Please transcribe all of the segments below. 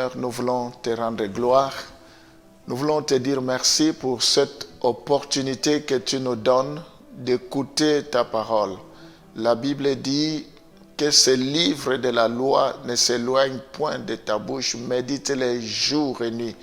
Seigneur, nous voulons te rendre gloire. Nous voulons te dire merci pour cette opportunité que tu nous donnes d'écouter ta parole. La Bible dit que ce livre de la loi ne s'éloigne point de ta bouche, médite-les jour et nuit.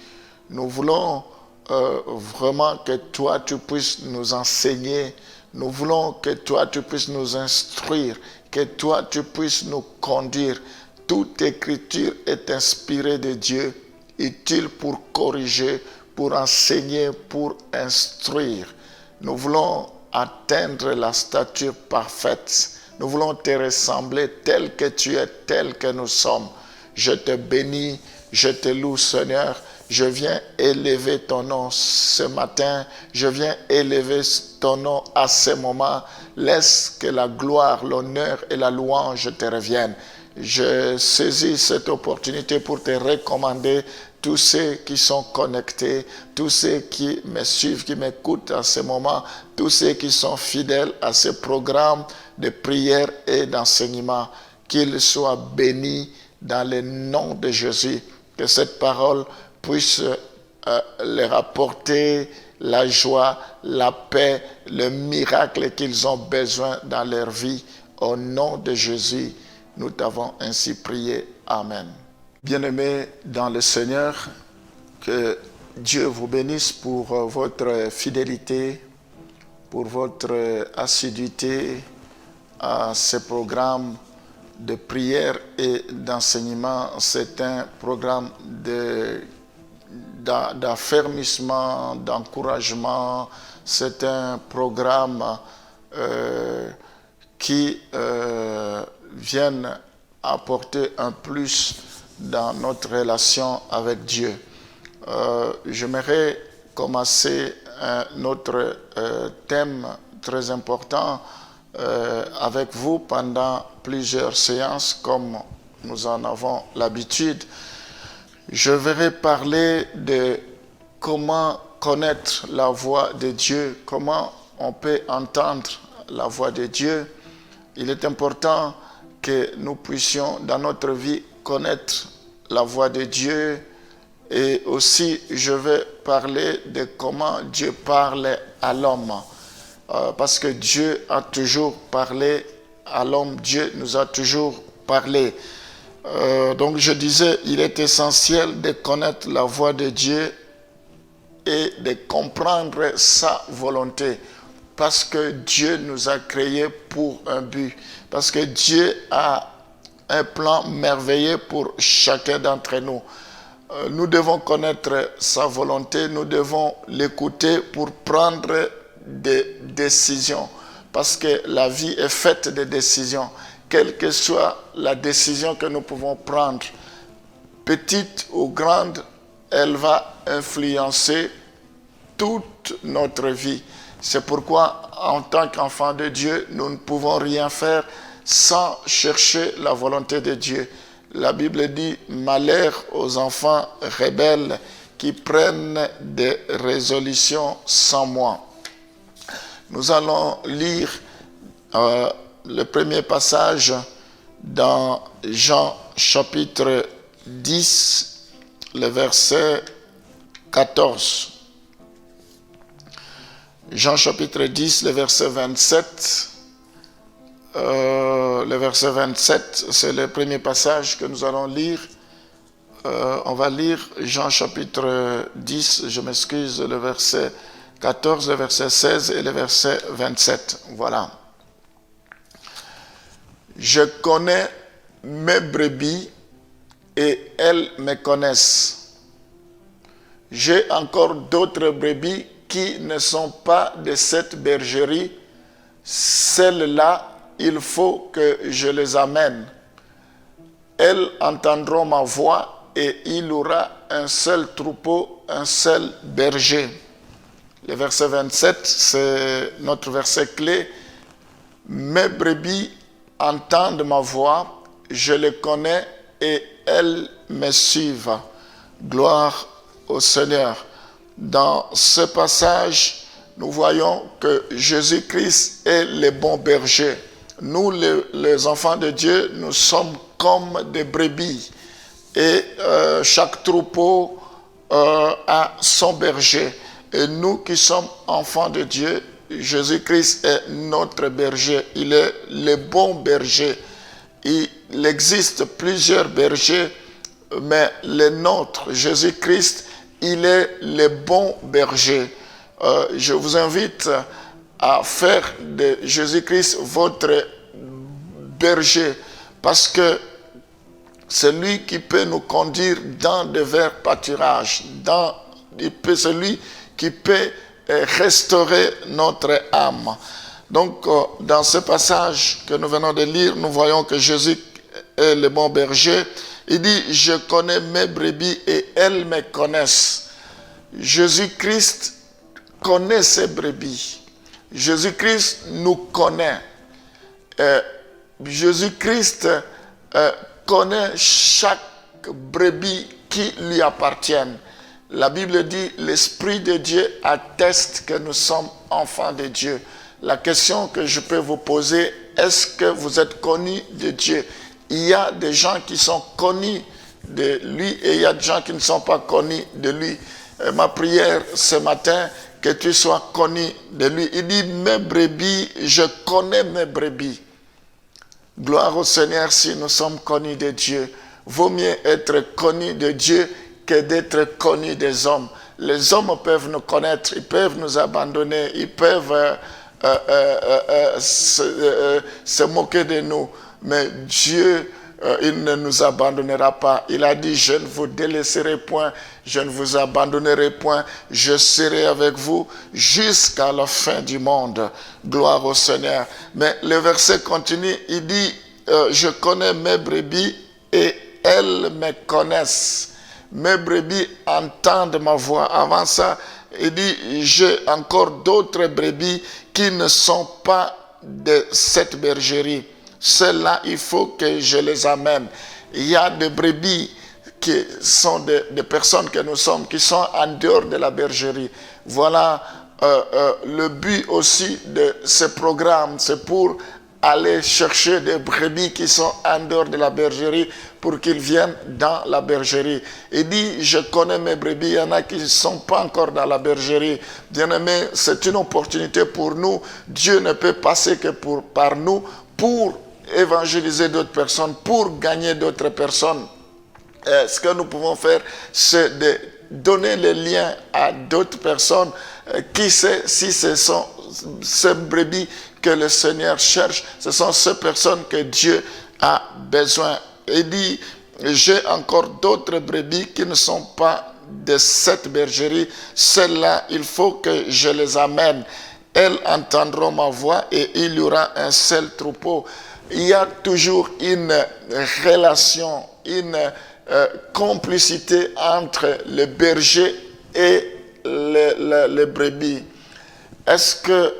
Nous voulons vraiment que toi tu puisses nous enseigner. Nous voulons que toi tu puisses nous instruire, que toi tu puisses nous conduire. Toute écriture est inspirée de Dieu, utile pour corriger, pour enseigner, pour instruire. Nous voulons atteindre la stature parfaite. Nous voulons te ressembler tel que tu es, tel que nous sommes. Je te bénis, je te loue, Seigneur. Je viens élever ton nom ce matin. Je viens élever ton nom à ce moment. Laisse que la gloire, l'honneur et la louange te reviennent. Je saisis cette opportunité pour te recommander tous ceux qui sont connectés, tous ceux qui me suivent, qui m'écoutent à ce moment, tous ceux qui sont fidèles à ce programme de prière et d'enseignement, qu'ils soient bénis dans le nom de Jésus, que cette parole puisse leur apporter la joie, la paix, le miracle qu'ils ont besoin dans leur vie. Au nom de Jésus, nous t'avons ainsi prié. Amen. Bien-aimés dans le Seigneur, que Dieu vous bénisse pour votre fidélité, pour votre assiduité à ce programme de prière et d'enseignement. C'est un programme d'affermissement, d'encouragement. C'est un programme qui vient apporter un plus dans notre relation avec Dieu. J'aimerais commencer un autre thème très important avec vous pendant plusieurs séances, comme nous en avons l'habitude. Je vais parler de comment connaître la voix de Dieu, comment on peut entendre la voix de Dieu. Il est important que nous puissions dans notre vie connaître la voix de Dieu, et aussi je vais parler de comment Dieu parle à l'homme, parce que Dieu a toujours parlé à l'homme, Dieu nous a toujours parlé. Donc je disais, il est essentiel de connaître la voix de Dieu et de comprendre sa volonté, parce que Dieu nous a créés pour un but, parce que Dieu a un plan merveilleux pour chacun d'entre nous. Nous devons connaître sa volonté, nous devons l'écouter pour prendre des décisions, parce que la vie est faite de décisions. Quelle que soit la décision que nous pouvons prendre, petite ou grande, elle va influencer toute notre vie. C'est pourquoi, en tant qu'enfants de Dieu, nous ne pouvons rien faire sans chercher la volonté de Dieu. La Bible dit « Malheur aux enfants rebelles qui prennent des résolutions sans moi ». Nous allons lire le premier passage dans Jean chapitre 10, le verset 14. Jean chapitre 10, le verset 27. Le verset 27, c'est le premier passage que nous allons lire. On va lire Jean chapitre 10, je m'excuse, le verset 14, le verset 16 et le verset 27. Voilà. Je connais mes brebis et elles me connaissent. J'ai encore d'autres brebis qui ne sont pas de cette bergerie. Celles-là, il faut que je les amène. Elles entendront ma voix et il y aura un seul troupeau, un seul berger. Le verset 27, c'est notre verset clé. Mes brebis entendent ma voix, je les connais et elles me suivent. Gloire au Seigneur. Dans ce passage, nous voyons que Jésus-Christ est le bon berger. Nous, les enfants de Dieu, nous sommes comme des brebis. et chaque troupeau a son berger. Et nous qui sommes enfants de Dieu, Jésus-Christ est notre berger. Il est le bon berger. Il existe plusieurs bergers, mais le nôtre, Jésus-Christ, il est le bon berger. Je vous invite à faire de Jésus-Christ votre berger, parce que c'est lui qui peut nous conduire dans de verts pâturages, c'est lui qui peut restaurer notre âme. Donc, dans ce passage que nous venons de lire, nous voyons que Jésus est le bon berger. Il dit, je connais mes brebis et elles me connaissent. Jésus-Christ connaît ses brebis. Jésus-Christ nous connaît. Jésus-Christ connaît chaque brebis qui lui appartient. La Bible dit, l'Esprit de Dieu atteste que nous sommes enfants de Dieu. La question que je peux vous poser, est-ce que vous êtes connus de Dieu? Il y a des gens qui sont connus de lui et il y a des gens qui ne sont pas connus de lui. Ma prière ce matin, que tu sois connu de lui. Il dit, mes brebis, je connais mes brebis. Gloire au Seigneur si nous sommes connus de Dieu. Vaut mieux être connu de Dieu que d'être connu des hommes. Les hommes peuvent nous connaître, ils peuvent nous abandonner, ils peuvent se moquer de nous. Mais Dieu, il ne nous abandonnera pas. Il a dit, je ne vous délaisserai point, je ne vous abandonnerai point, je serai avec vous jusqu'à la fin du monde. Gloire au Seigneur. Mais le verset continue, il dit, je connais mes brebis et elles me connaissent. Mes brebis entendent ma voix. Avant ça, il dit, j'ai encore d'autres brebis qui ne sont pas de cette bergerie. Celles-là, il faut que je les amène. Il y a des brebis qui sont des personnes que nous sommes, qui sont en dehors de la bergerie. Voilà le but aussi de ce programme, c'est pour aller chercher des brebis qui sont en dehors de la bergerie pour qu'ils viennent dans la bergerie. Il dit, je connais mes brebis, il y en a qui ne sont pas encore dans la bergerie. Bien-aimés, c'est une opportunité pour nous. Dieu ne peut passer que par nous pour évangéliser d'autres personnes, pour gagner d'autres personnes. Ce que nous pouvons faire, c'est de donner les liens à d'autres personnes. Qui sait si ce sont ces brebis que le Seigneur cherche, ce sont ces personnes que Dieu a besoin. Il dit, j'ai encore d'autres brebis qui ne sont pas de cette bergerie. Celles-là, il faut que je les amène. Elles entendront ma voix et il y aura un seul troupeau. Il y a toujours une relation, une complicité entre le berger et les brebis. Est-ce que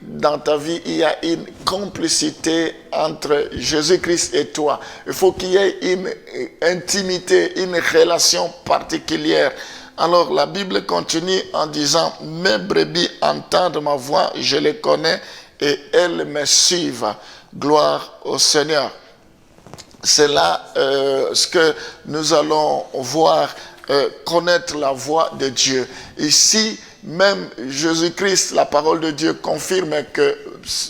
dans ta vie, il y a une complicité entre Jésus-Christ et toi? Il faut qu'il y ait une intimité, une relation particulière. Alors la Bible continue en disant, mes brebis entendent ma voix, je les connais et elles me suivent. Gloire au Seigneur. C'est là ce que nous allons voir, connaître la voix de Dieu. Ici, même Jésus-Christ, la parole de Dieu confirme que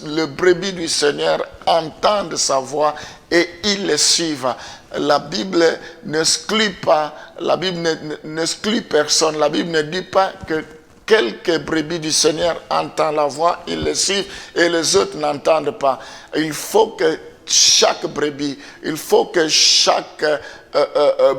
le brebis du Seigneur entendent sa voix et ils le suivent. La Bible n'exclut pas, la Bible n'exclut personne. La Bible ne dit pas que quelques brebis du Seigneur entendent la voix, ils le suivent et les autres n'entendent pas. Il faut que chaque brebis, il faut que chaque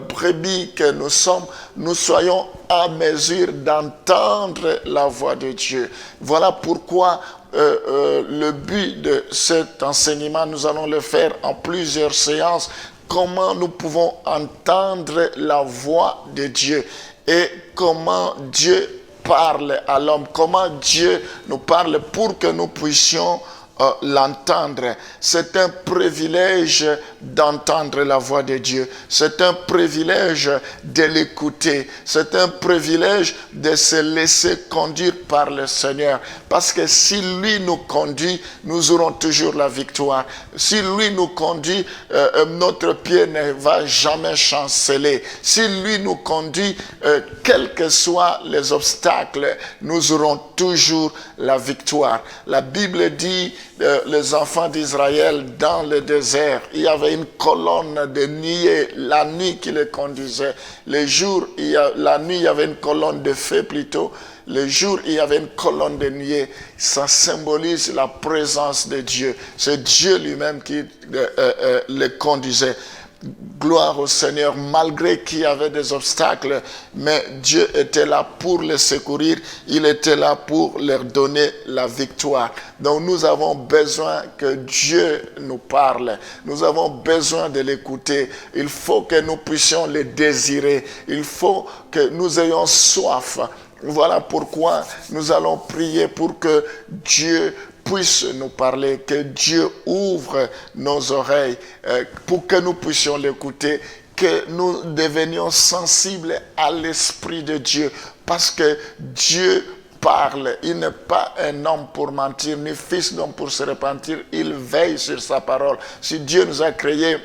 brebis que nous sommes, nous soyons à mesure d'entendre la voix de Dieu. Voilà pourquoi le but de cet enseignement, nous allons le faire en plusieurs séances. Comment nous pouvons entendre la voix de Dieu et comment Dieu parle à l'homme, comment Dieu nous parle pour que nous puissions l'entendre. C'est un privilège d'entendre la voix de Dieu. C'est un privilège de l'écouter. C'est un privilège de se laisser conduire par le Seigneur. Parce que si lui nous conduit, nous aurons toujours la victoire. Si lui nous conduit, notre pied ne va jamais chanceler. Si lui nous conduit, quels que soient les obstacles, nous aurons toujours la victoire. La Bible dit, les enfants d'Israël dans le désert, il y avait une colonne de nuée, la nuit qui les conduisait. La nuit, il y avait une colonne de feu plutôt. Le jour, il y avait une colonne de nuée. Ça symbolise la présence de Dieu. C'est Dieu lui-même qui les conduisait. Gloire au Seigneur, malgré qu'il y avait des obstacles, mais Dieu était là pour les secourir, il était là pour leur donner la victoire. Donc nous avons besoin que Dieu nous parle, nous avons besoin de l'écouter, il faut que nous puissions le désirer, il faut que nous ayons soif. Voilà pourquoi nous allons prier pour que Dieu puisse nous parler, que Dieu ouvre nos oreilles pour que nous puissions l'écouter, que nous devenions sensibles à l'Esprit de Dieu, parce que Dieu parle. Il n'est pas un homme pour mentir, ni fils d'homme pour se repentir. Il veille sur sa parole. Si Dieu nous a créés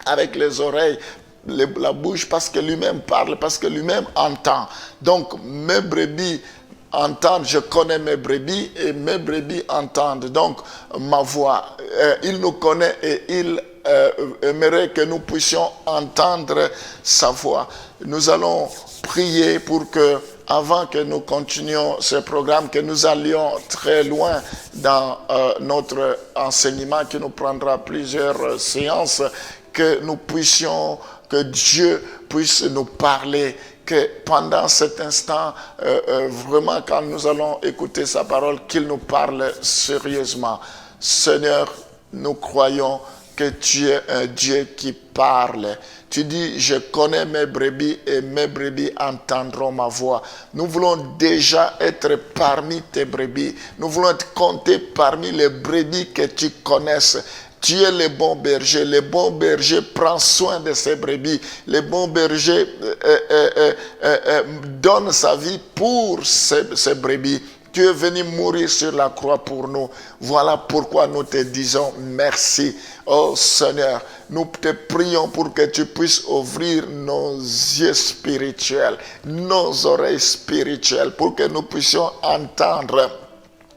avec les oreilles, la bouche, parce que lui-même parle, parce que lui-même entend. Donc mes brebis entendent, je connais mes brebis et mes brebis entendent donc ma voix. Il nous connaît et il aimerait que nous puissions entendre sa voix. Nous allons prier pour que, avant que nous continuions ce programme, que nous allions très loin dans notre enseignement qui nous prendra plusieurs séances, que nous puissions, que Dieu puisse nous parler, que pendant cet instant, vraiment quand nous allons écouter sa parole, qu'il nous parle sérieusement. Seigneur, nous croyons que tu es un Dieu qui parle. Tu dis, je connais mes brebis et mes brebis entendront ma voix. Nous voulons déjà être parmi tes brebis. Nous voulons être comptés parmi les brebis que tu connaisses. Tu es le bon berger. Le bon berger prend soin de ses brebis. Le bon berger donne sa vie pour ses brebis. Tu es venu mourir sur la croix pour nous. Voilà pourquoi nous te disons merci. Oh Seigneur, nous te prions pour que tu puisses ouvrir nos yeux spirituels, nos oreilles spirituelles, pour que nous puissions entendre.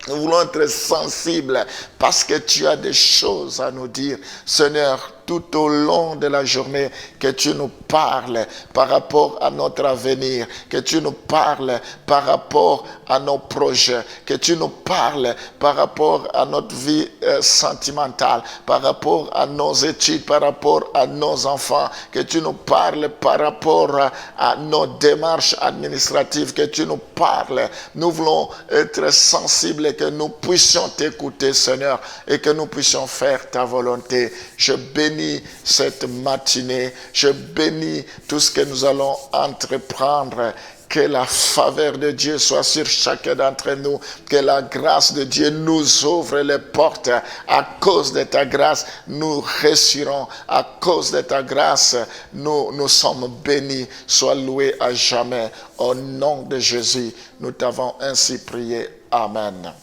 Nous voulons être sensibles parce que tu as des choses à nous dire. Seigneur, tout au long de la journée, que tu nous parles par rapport à notre avenir, que tu nous parles par rapport à nos projets, que tu nous parles par rapport à notre vie sentimentale, par rapport à nos études, par rapport à nos enfants, que tu nous parles par rapport à nos démarches administratives, que tu nous parles. Nous voulons être sensibles et que nous puissions t'écouter, Seigneur, et que nous puissions faire ta volonté. Je bénis cette matinée, je bénis tout ce que nous allons entreprendre. Que la faveur de Dieu soit sur chacun d'entre nous, que la grâce de Dieu nous ouvre les portes. À cause de ta grâce, nous réussirons. À cause de ta grâce, nous sommes bénis. Sois loué à jamais. Au nom de Jésus, nous t'avons ainsi prié. Amen.